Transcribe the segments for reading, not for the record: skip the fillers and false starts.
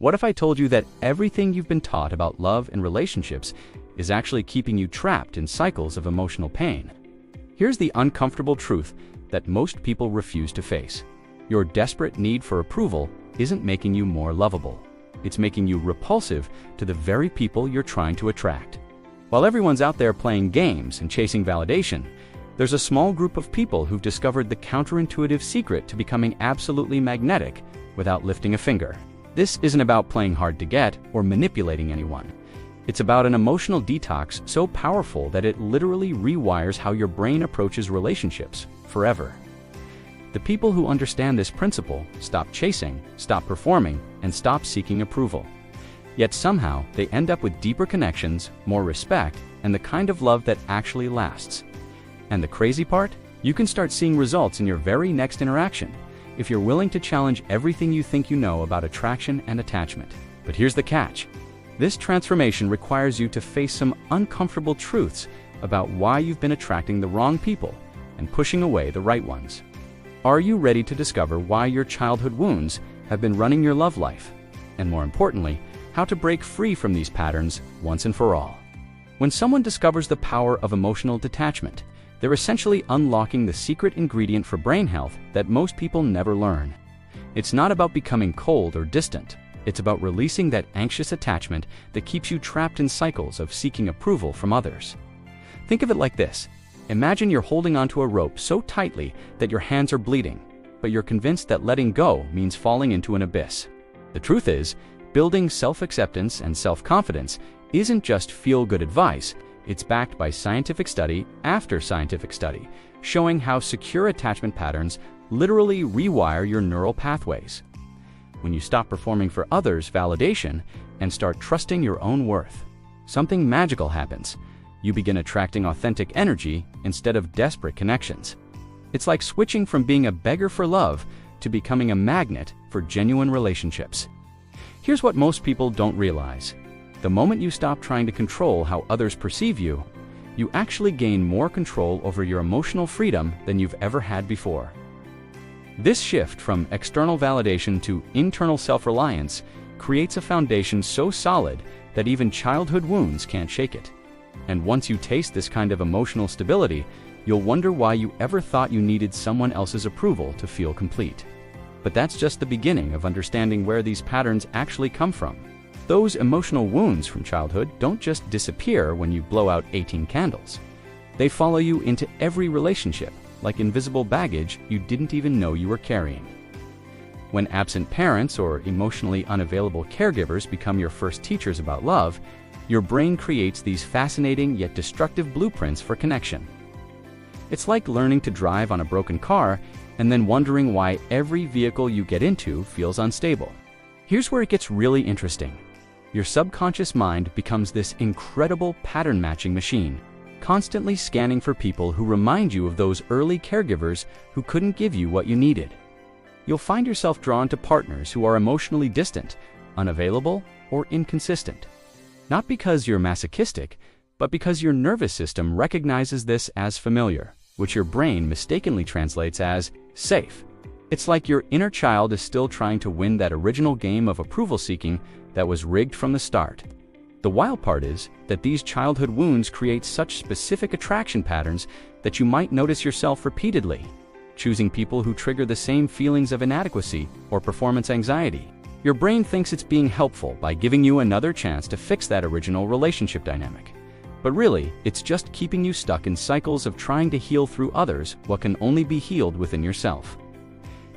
What if I told you that everything you've been taught about love and relationships is actually keeping you trapped in cycles of emotional pain? Here's the uncomfortable truth that most people refuse to face. Your desperate need for approval isn't making you more lovable. It's making you repulsive to the very people you're trying to attract. While everyone's out there playing games and chasing validation, there's a small group of people who've discovered the counterintuitive secret to becoming absolutely magnetic without lifting a finger. This isn't about playing hard to get or manipulating anyone. It's about an emotional detox so powerful that it literally rewires how your brain approaches relationships forever. The people who understand this principle stop chasing, stop performing, and stop seeking approval. Yet somehow they end up with deeper connections, more respect, and the kind of love that actually lasts. And the crazy part? You can start seeing results in your very next interaction if you're willing to challenge everything you think you know about attraction and attachment. But here's the catch. This transformation requires you to face some uncomfortable truths about why you've been attracting the wrong people and pushing away the right ones. Are you ready to discover why your childhood wounds have been running your love life? And more importantly, how to break free from these patterns once and for all. When someone discovers the power of emotional detachment, they're essentially unlocking the secret ingredient for brain health that most people never learn. It's not about becoming cold or distant. It's about releasing that anxious attachment that keeps you trapped in cycles of seeking approval from others. Think of it like this. Imagine you're holding onto a rope so tightly that your hands are bleeding, but you're convinced that letting go means falling into an abyss. The truth is, building self-acceptance and self-confidence isn't just feel-good advice. It's backed by scientific study after scientific study, showing how secure attachment patterns literally rewire your neural pathways. When you stop performing for others' validation and start trusting your own worth, something magical happens. You begin attracting authentic energy instead of desperate connections. It's like switching from being a beggar for love to becoming a magnet for genuine relationships. Here's what most people don't realize. The moment you stop trying to control how others perceive you, you actually gain more control over your emotional freedom than you've ever had before. This shift from external validation to internal self-reliance creates a foundation so solid that even childhood wounds can't shake it. And once you taste this kind of emotional stability, you'll wonder why you ever thought you needed someone else's approval to feel complete. But that's just the beginning of understanding where these patterns actually come from. Those emotional wounds from childhood don't just disappear when you blow out 18 candles. They follow you into every relationship, like invisible baggage you didn't even know you were carrying. When absent parents or emotionally unavailable caregivers become your first teachers about love, your brain creates these fascinating yet destructive blueprints for connection. It's like learning to drive on a broken car and then wondering why every vehicle you get into feels unstable. Here's where it gets really interesting. Your subconscious mind becomes this incredible pattern-matching machine, constantly scanning for people who remind you of those early caregivers who couldn't give you what you needed. You'll find yourself drawn to partners who are emotionally distant, unavailable, or inconsistent. Not because you're masochistic, but because your nervous system recognizes this as familiar, which your brain mistakenly translates as safe. It's like your inner child is still trying to win that original game of approval seeking that was rigged from the start. The wild part is that these childhood wounds create such specific attraction patterns that you might notice yourself repeatedly, choosing people who trigger the same feelings of inadequacy or performance anxiety. Your brain thinks it's being helpful by giving you another chance to fix that original relationship dynamic. But really, it's just keeping you stuck in cycles of trying to heal through others what can only be healed within yourself.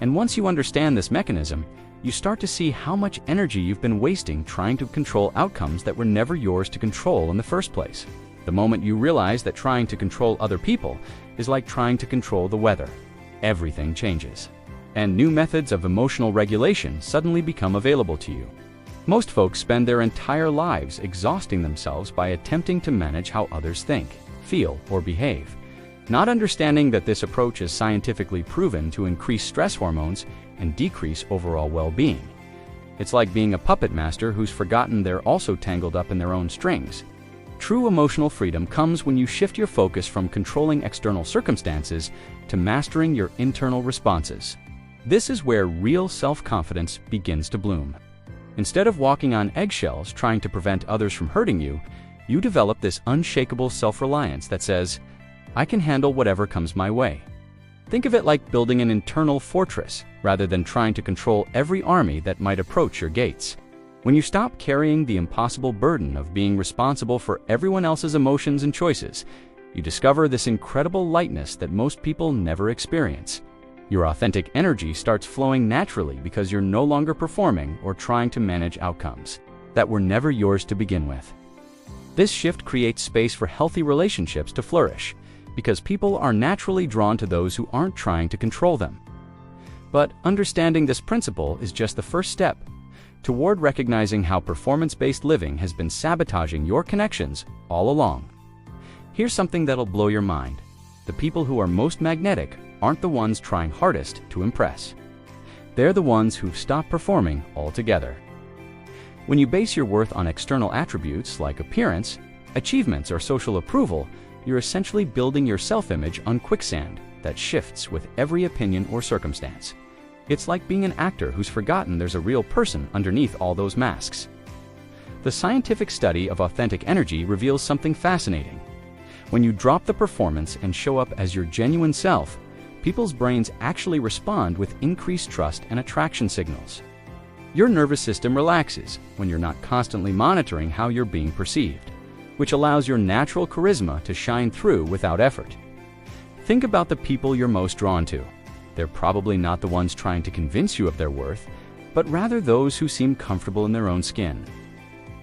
And once you understand this mechanism, you start to see how much energy you've been wasting trying to control outcomes that were never yours to control in the first place. The moment you realize that trying to control other people is like trying to control the weather, everything changes. And new methods of emotional regulation suddenly become available to you. Most folks spend their entire lives exhausting themselves by attempting to manage how others think, feel, or behave, not understanding that this approach is scientifically proven to increase stress hormones and decrease overall well-being. It's like being a puppet master who's forgotten they're also tangled up in their own strings. True emotional freedom comes when you shift your focus from controlling external circumstances to mastering your internal responses. This is where real self-confidence begins to bloom. Instead of walking on eggshells trying to prevent others from hurting you, you develop this unshakable self-reliance that says, I can handle whatever comes my way. Think of it like building an internal fortress rather than trying to control every army that might approach your gates. When you stop carrying the impossible burden of being responsible for everyone else's emotions and choices, you discover this incredible lightness that most people never experience. Your authentic energy starts flowing naturally because you're no longer performing or trying to manage outcomes that were never yours to begin with. This shift creates space for healthy relationships to flourish, because people are naturally drawn to those who aren't trying to control them. But understanding this principle is just the first step toward recognizing how performance-based living has been sabotaging your connections all along. Here's something that'll blow your mind. The people who are most magnetic aren't the ones trying hardest to impress. They're the ones who've stopped performing altogether. When you base your worth on external attributes like appearance, achievements, or social approval, you're essentially building your self-image on quicksand that shifts with every opinion or circumstance. It's like being an actor who's forgotten there's a real person underneath all those masks. The scientific study of authentic energy reveals something fascinating. When you drop the performance and show up as your genuine self, people's brains actually respond with increased trust and attraction signals. Your nervous system relaxes when you're not constantly monitoring how you're being perceived, which allows your natural charisma to shine through without effort. Think about the people you're most drawn to. They're probably not the ones trying to convince you of their worth, but rather those who seem comfortable in their own skin.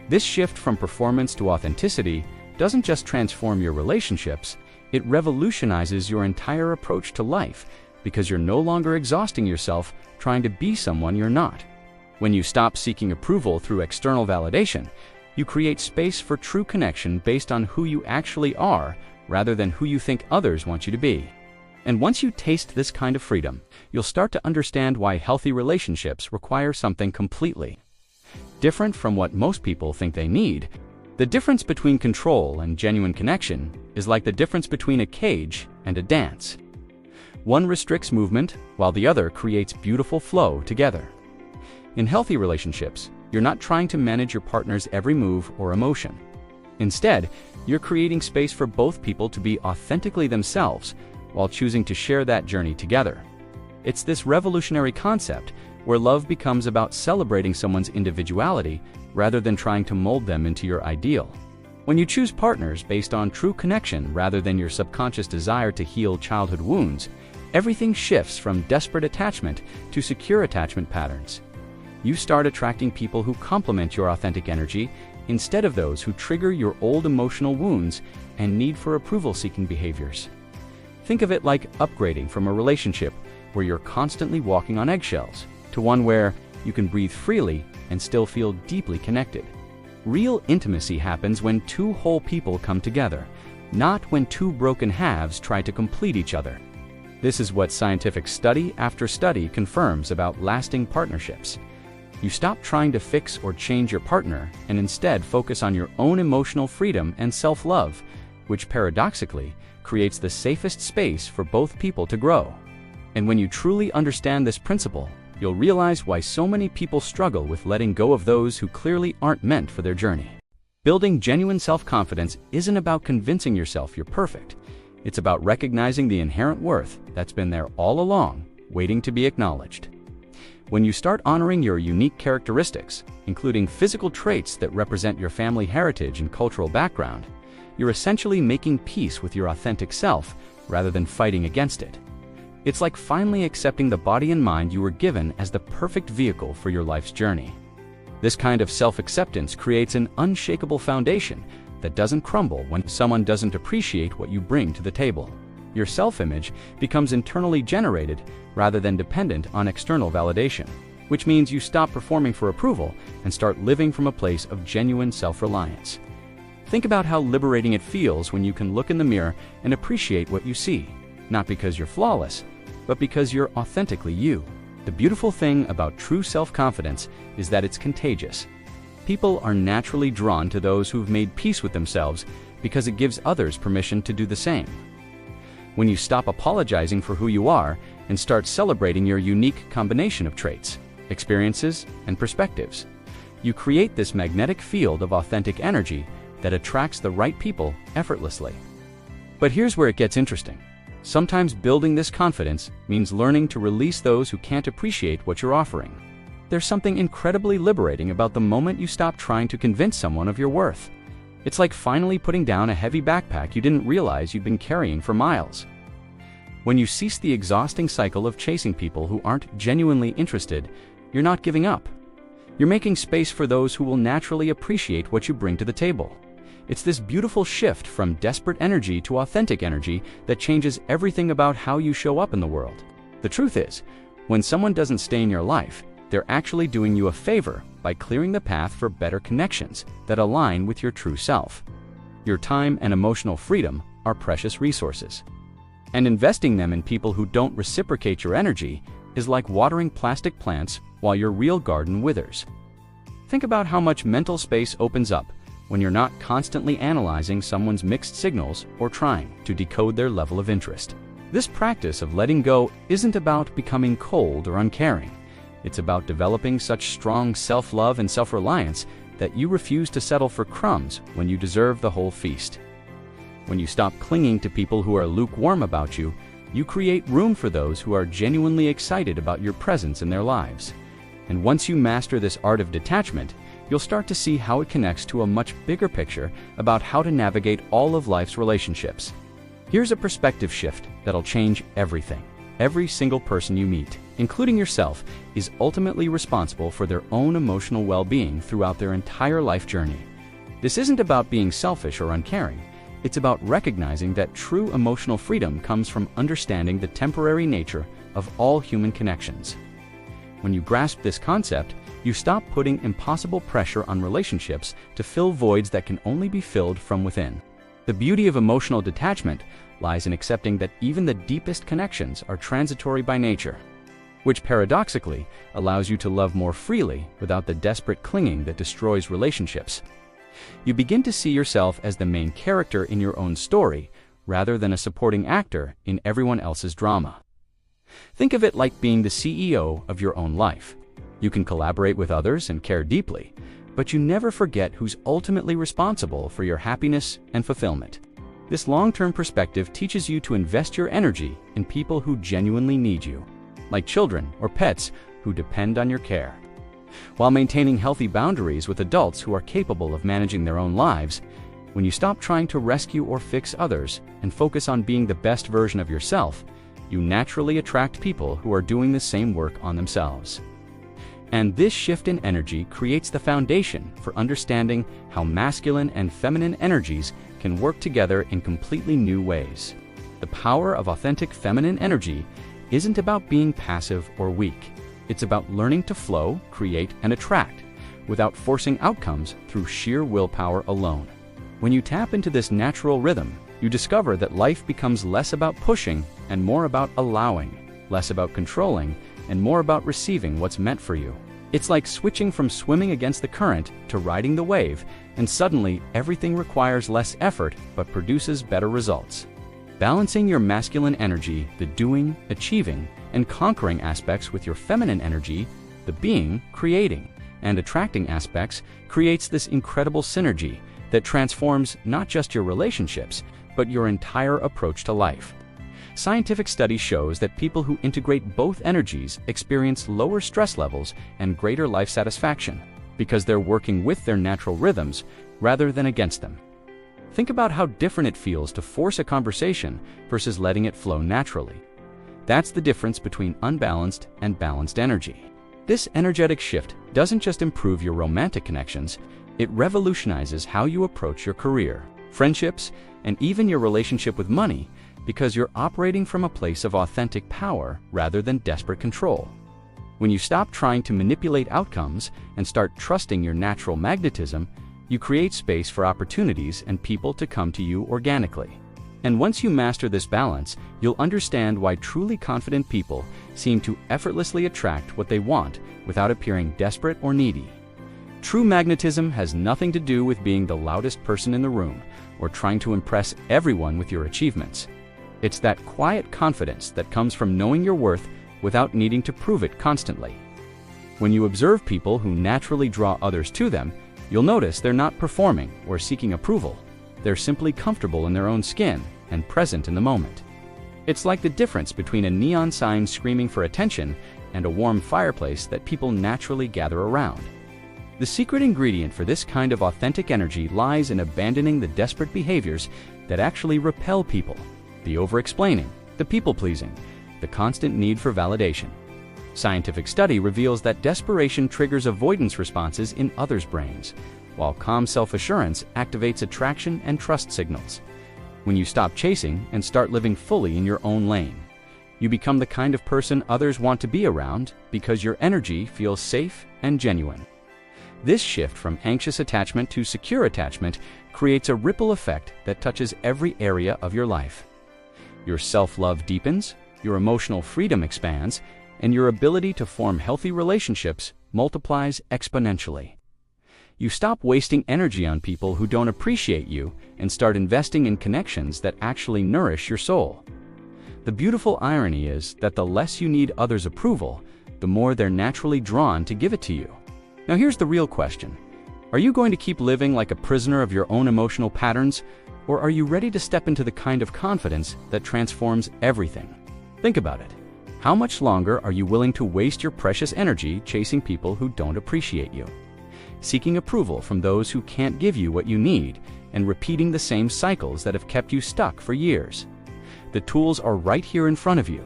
This shift from performance to authenticity doesn't just transform your relationships, it revolutionizes your entire approach to life, because you're no longer exhausting yourself trying to be someone you're not. When you stop seeking approval through external validation, you create space for true connection based on who you actually are rather than who you think others want you to be. And once you taste this kind of freedom, you'll start to understand why healthy relationships require something completely different from what most people think they need. The difference between control and genuine connection is like the difference between a cage and a dance. One restricts movement, while the other creates beautiful flow together. In healthy relationships, you're not trying to manage your partner's every move or emotion. Instead, you're creating space for both people to be authentically themselves while choosing to share that journey together. It's this revolutionary concept where love becomes about celebrating someone's individuality rather than trying to mold them into your ideal. When you choose partners based on true connection rather than your subconscious desire to heal childhood wounds, everything shifts from desperate attachment to secure attachment patterns. You start attracting people who complement your authentic energy instead of those who trigger your old emotional wounds and need for approval-seeking behaviors. Think of it like upgrading from a relationship where you're constantly walking on eggshells to one where you can breathe freely and still feel deeply connected. Real intimacy happens when two whole people come together, not when two broken halves try to complete each other. This is what scientific study after study confirms about lasting partnerships. You stop trying to fix or change your partner and instead focus on your own emotional freedom and self-love, which paradoxically creates the safest space for both people to grow. And when you truly understand this principle, you'll realize why so many people struggle with letting go of those who clearly aren't meant for their journey. Building genuine self-confidence isn't about convincing yourself you're perfect. It's about recognizing the inherent worth that's been there all along, waiting to be acknowledged. When you start honoring your unique characteristics, including physical traits that represent your family heritage and cultural background, you're essentially making peace with your authentic self rather than fighting against it. It's like finally accepting the body and mind you were given as the perfect vehicle for your life's journey. This kind of self-acceptance creates an unshakable foundation that doesn't crumble when someone doesn't appreciate what you bring to the table. Your self-image becomes internally generated rather than dependent on external validation, which means you stop performing for approval and start living from a place of genuine self-reliance. Think about how liberating it feels when you can look in the mirror and appreciate what you see, not because you're flawless, but because you're authentically you. The beautiful thing about true self-confidence is that it's contagious. People are naturally drawn to those who've made peace with themselves because it gives others permission to do the same. When you stop apologizing for who you are and start celebrating your unique combination of traits, experiences, and perspectives, You create this magnetic field of authentic energy that attracts the right people effortlessly. But here's where it gets interesting. Sometimes building this confidence means learning to release those who can't appreciate what you're offering. There's something incredibly liberating about the moment you stop trying to convince someone of your worth. It's like finally putting down a heavy backpack you didn't realize you'd been carrying for miles. When you cease the exhausting cycle of chasing people who aren't genuinely interested, you're not giving up. You're making space for those who will naturally appreciate what you bring to the table. It's this beautiful shift from desperate energy to authentic energy that changes everything about how you show up in the world. The truth is, when someone doesn't stay in your life, they're actually doing you a favor by clearing the path for better connections that align with your true self. Your time and emotional freedom are precious resources. And investing them in people who don't reciprocate your energy is like watering plastic plants while your real garden withers. Think about how much mental space opens up when you're not constantly analyzing someone's mixed signals or trying to decode their level of interest. This practice of letting go isn't about becoming cold or uncaring. It's about developing such strong self-love and self-reliance that you refuse to settle for crumbs when you deserve the whole feast. When you stop clinging to people who are lukewarm about you, you create room for those who are genuinely excited about your presence in their lives. And once you master this art of detachment, you'll start to see how it connects to a much bigger picture about how to navigate all of life's relationships. Here's a perspective shift that'll change everything. Every single person you meet, including yourself, is ultimately responsible for their own emotional well-being throughout their entire life journey. This isn't about being selfish or uncaring. It's about recognizing that true emotional freedom comes from understanding the temporary nature of all human connections. When you grasp this concept, you stop putting impossible pressure on relationships to fill voids that can only be filled from within. The beauty of emotional detachment lies in accepting that even the deepest connections are transitory by nature, which paradoxically allows you to love more freely without the desperate clinging that destroys relationships. You begin to see yourself as the main character in your own story, rather than a supporting actor in everyone else's drama. Think of it like being the CEO of your own life. You can collaborate with others and care deeply, but you never forget who's ultimately responsible for your happiness and fulfillment. This long-term perspective teaches you to invest your energy in people who genuinely need you, like children or pets who depend on your care. While maintaining healthy boundaries with adults who are capable of managing their own lives, when you stop trying to rescue or fix others and focus on being the best version of yourself, you naturally attract people who are doing the same work on themselves. And this shift in energy creates the foundation for understanding how masculine and feminine energies can work together in completely new ways. The power of authentic feminine energy isn't about being passive or weak. It's about learning to flow, create, and attract without forcing outcomes through sheer willpower alone. When you tap into this natural rhythm, you discover that life becomes less about pushing and more about allowing, less about controlling and more about receiving what's meant for you. It's like switching from swimming against the current to riding the wave, and suddenly everything requires less effort but produces better results. Balancing your masculine energy, the doing, achieving, and conquering aspects with your feminine energy, the being, creating, and attracting aspects, creates this incredible synergy that transforms not just your relationships, but your entire approach to life. Scientific study shows that people who integrate both energies experience lower stress levels and greater life satisfaction because they're working with their natural rhythms rather than against them. Think about how different it feels to force a conversation versus letting it flow naturally. That's the difference between unbalanced and balanced energy. This energetic shift doesn't just improve your romantic connections, it revolutionizes how you approach your career, friendships, and even your relationship with money, because you're operating from a place of authentic power rather than desperate control. When you stop trying to manipulate outcomes and start trusting your natural magnetism, you create space for opportunities and people to come to you organically. And once you master this balance, you'll understand why truly confident people seem to effortlessly attract what they want without appearing desperate or needy. True magnetism has nothing to do with being the loudest person in the room or trying to impress everyone with your achievements. It's that quiet confidence that comes from knowing your worth without needing to prove it constantly. When you observe people who naturally draw others to them, you'll notice they're not performing or seeking approval. They're simply comfortable in their own skin and present in the moment. It's like the difference between a neon sign screaming for attention and a warm fireplace that people naturally gather around. The secret ingredient for this kind of authentic energy lies in abandoning the desperate behaviors that actually repel people: the over-explaining, the people-pleasing, the constant need for validation. Scientific study reveals that desperation triggers avoidance responses in others' brains, while calm self-assurance activates attraction and trust signals. When you stop chasing and start living fully in your own lane, you become the kind of person others want to be around because your energy feels safe and genuine. This shift from anxious attachment to secure attachment creates a ripple effect that touches every area of your life. Your self-love deepens, your emotional freedom expands, and your ability to form healthy relationships multiplies exponentially. You stop wasting energy on people who don't appreciate you and start investing in connections that actually nourish your soul. The beautiful irony is that the less you need others' approval, the more they're naturally drawn to give it to you. Now here's the real question. Are you going to keep living like a prisoner of your own emotional patterns, or are you ready to step into the kind of confidence that transforms everything? Think about it. How much longer are you willing to waste your precious energy chasing people who don't appreciate you, seeking approval from those who can't give you what you need, and repeating the same cycles that have kept you stuck for years? The tools are right here in front of you: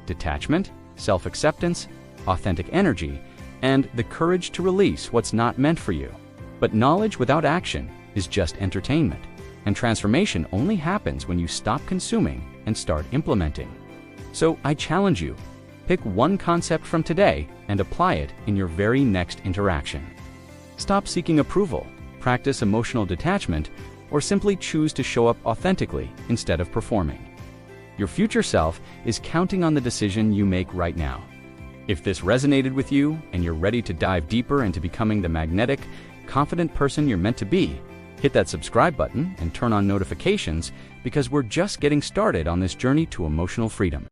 detachment, self-acceptance, authentic energy, and the courage to release what's not meant for you. But knowledge without action is just entertainment, and transformation only happens when you stop consuming and start implementing. So I challenge you, pick one concept from today and apply it in your very next interaction. Stop seeking approval, practice emotional detachment, or simply choose to show up authentically instead of performing. Your future self is counting on the decision you make right now. If this resonated with you and you're ready to dive deeper into becoming the magnetic, confident person you're meant to be, hit that subscribe button and turn on notifications, because we're just getting started on this journey to emotional freedom.